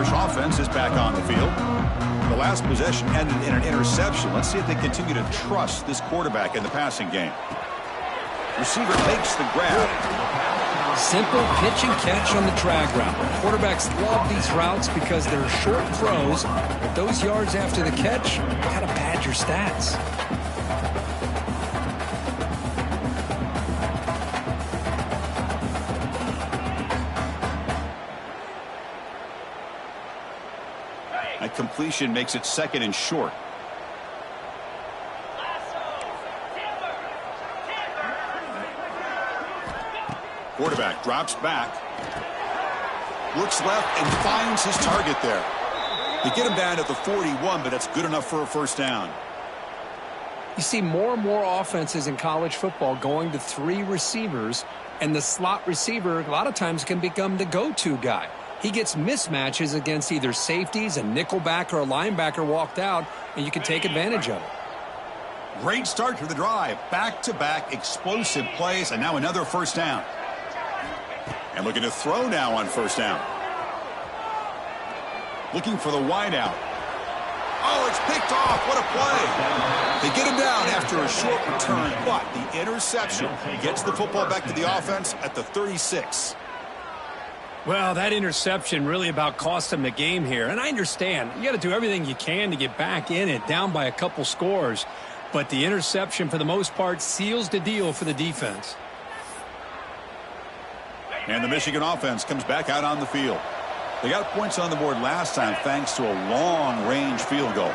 Offense is back on the field. The last possession ended in an interception. Let's see if they continue to trust this quarterback in the passing game. Receiver makes the grab.
Simple pitch and catch on the drag route. Quarterbacks love these routes because they're short throws, but those yards after the catch gotta pad your stats.
Completion makes it second and short. Quarterback drops back, looks left and finds his target there. They get him down at the 41, but that's good enough for a first down.
You see more and more offenses in college football going to 3 receivers, and the slot receiver a lot of times can become the go-to guy. He gets mismatches against either safeties, a nickelback, or a linebacker walked out, and you can take advantage of it.
Great start to the drive. Back-to-back explosive plays, and now another first down. And looking to throw now on first down. Looking for the wideout. Oh, it's picked off. What a play. They get him down after a short return, but the interception gets the football back to the offense at the 36.
Well, that interception really about cost them the game here. And I understand. You got to do everything you can to get back in it, down by a couple scores. But the interception, for the most part, seals the deal for the defense.
And the Michigan offense comes back out on the field. They got points on the board last time thanks to a long-range field goal.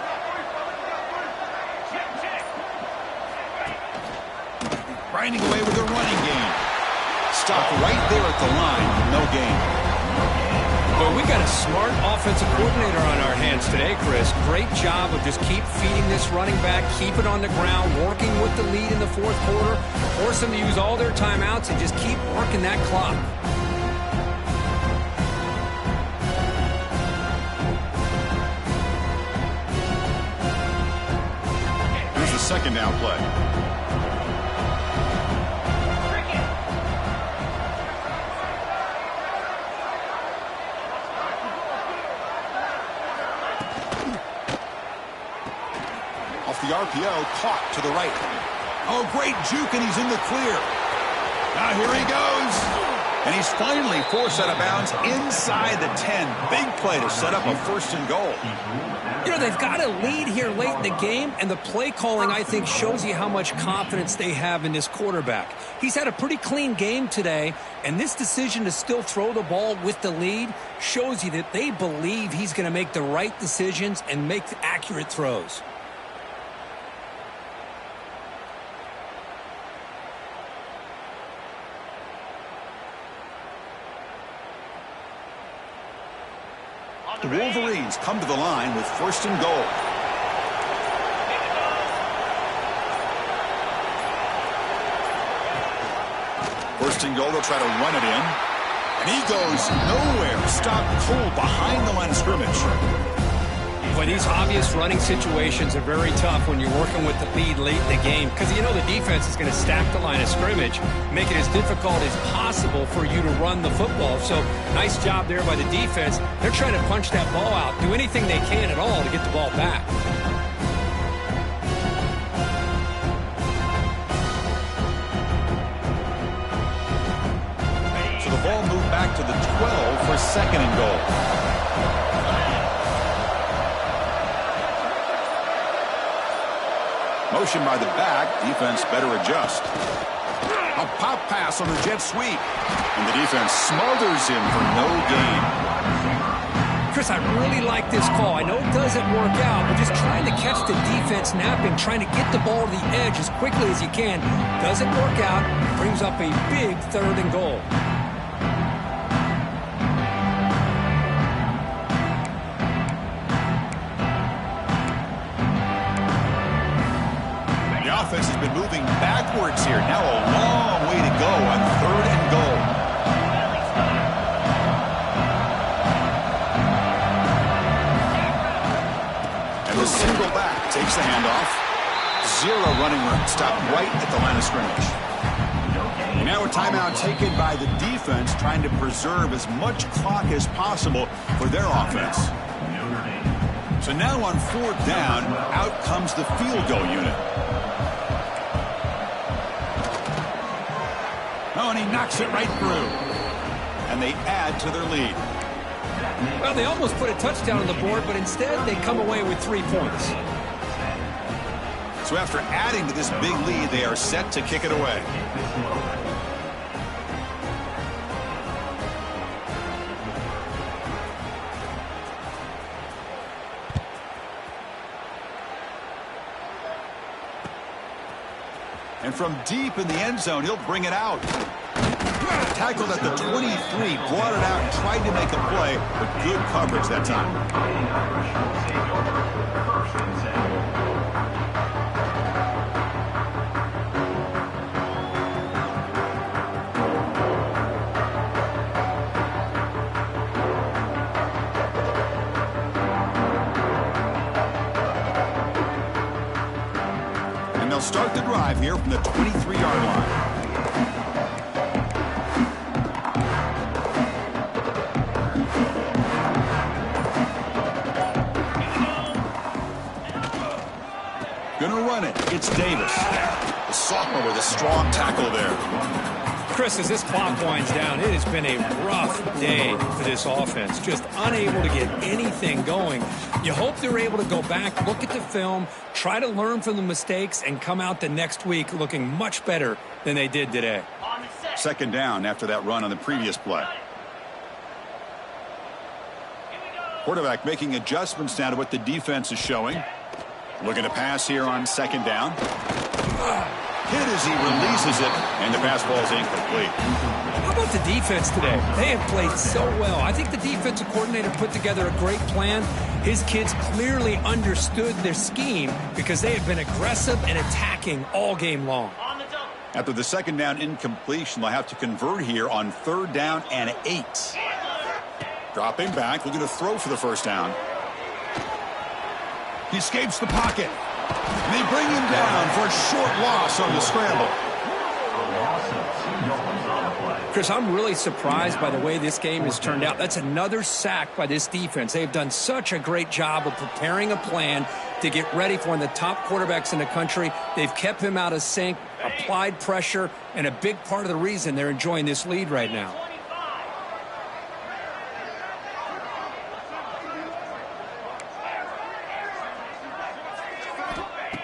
Grinding away with a running game. Stopped right there at the line. No gain.
Well, we got a smart offensive coordinator on our hands today, Chris. Great job of just keep feeding this running back, keep it on the ground, working with the lead in the fourth quarter, force them to use all their timeouts and just keep working that clock.
Here's the second down play. The RPO caught to the right. Oh, great juke, and he's in the clear. Now here he goes. And he's finally forced out of bounds inside the 10. Big play to set up a first and goal.
You know, they've got a lead here late in the game, and the play calling, I think, shows you how much confidence they have in this quarterback. He's had a pretty clean game today, and this decision to still throw the ball with the lead shows you that they believe he's going to make the right decisions and make accurate throws.
The Wolverines come to the line with 1st and goal. First and goal, they'll try to run it in. And he goes nowhere. Stopped cold behind the line of scrimmage.
Well, these obvious running situations are very tough when you're working with the lead late in the game because you know the defense is going to stack the line of scrimmage, make it as difficult as possible for you to run the football. So nice job there by the defense. They're trying to punch that ball out, do anything they can at all to get the ball back.
So the ball moved back to the 12 for 2nd and goal. Motion by the back. Defense better adjust. A pop pass on the jet sweep. And the defense smothers him for no gain.
Chris, I really like this call. I know it doesn't work out, but just trying to catch the defense napping, trying to get the ball to the edge as quickly as you can. Doesn't work out. Brings up a big 3rd and goal.
Offense has been moving backwards here. Now a long way to go on 3rd and goal. And the single back takes the handoff. 0 running room. Stopped right at the line of scrimmage. And now a timeout taken by the defense, trying to preserve as much clock as possible for their offense. So now on 4th down, out comes the field goal unit. Oh, and he knocks it right through. And they add to their lead.
Well, they almost put a touchdown on the board, but instead they come away with 3 points.
So after adding to this big lead, they are set to kick it away. And from deep in the end zone, he'll bring it out. Tackled at the 23, brought it out, and tried to make a play, but good coverage that time. And they'll start the drive here from the 23-yard line. Gonna run it. It's Davis. The sophomore with a strong tackle there.
Chris, as this clock winds down, it has been a rough day for this offense. Just unable to get anything going. You hope they're able to go back, look at the film, try to learn from the mistakes, and come out the next week looking much better than they did today.
Second down after that run on the previous play. Quarterback making adjustments now to what the defense is showing. Looking to pass here on second down. Hit as he releases it, and the pass ball is incomplete.
How about the defense today? They have played so well. I think the defensive coordinator put together a great plan. His kids clearly understood their scheme because they have been aggressive and attacking all game long.
After the second down incompletion, they'll have to convert here on third down and 8. Dropping back, looking to throw for the first down. He escapes the pocket. And they bring him down for a short loss on the scramble.
Chris, I'm really surprised by the way this game has turned out. That's another sack by this defense. They've done such a great job of preparing a plan to get ready for one of the top quarterbacks in the country. They've kept him out of sync, applied pressure, and a big part of the reason they're enjoying this lead right now.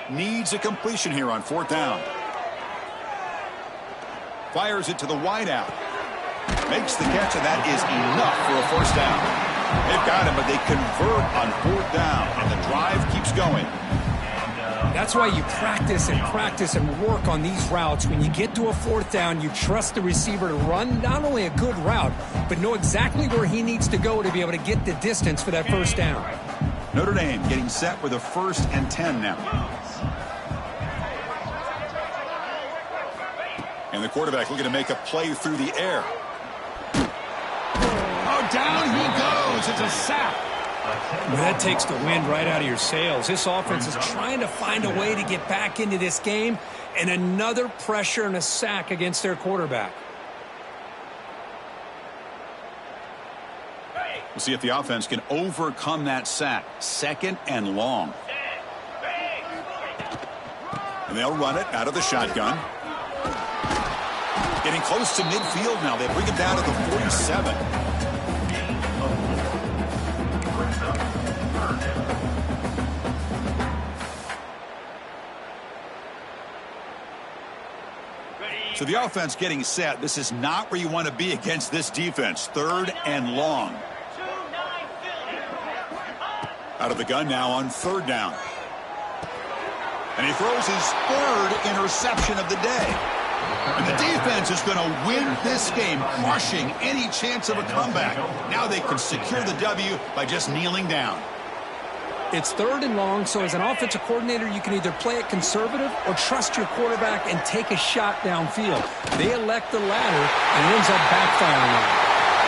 Needs a completion here on fourth down. Fires it to the wideout. Makes the catch, and that is enough for a first down. They've got him, but they convert on fourth down, and the drive keeps going.
That's why you practice and work on these routes. When you get to a fourth down, you trust the receiver to run not only a good route, but know exactly where he needs to go to be able to get the distance for that first down.
Notre Dame getting set with a 1st and 10 now. And the quarterback looking to make a play through the air. Oh, down he goes. It's a sack.
Well, that takes the wind right out of your sails. This offense is trying to find a way to get back into this game, and another pressure and a sack against their quarterback.
We'll see if the offense can overcome that sack. 2nd and long. And they'll run it out of the shotgun. Getting close to midfield now. They bring it down to the 47. So the offense getting set. This is not where you want to be against this defense. 3rd and long. Out of the gun now on 3rd down. And he throws his 3rd interception of the day. And the defense is going to win this game, crushing any chance of a comeback. Now they can secure the W by just kneeling down.
It's 3rd and long, so as an offensive coordinator, you can either play it conservative or trust your quarterback and take a shot downfield. They elect the latter, and it ends up backfiring on them.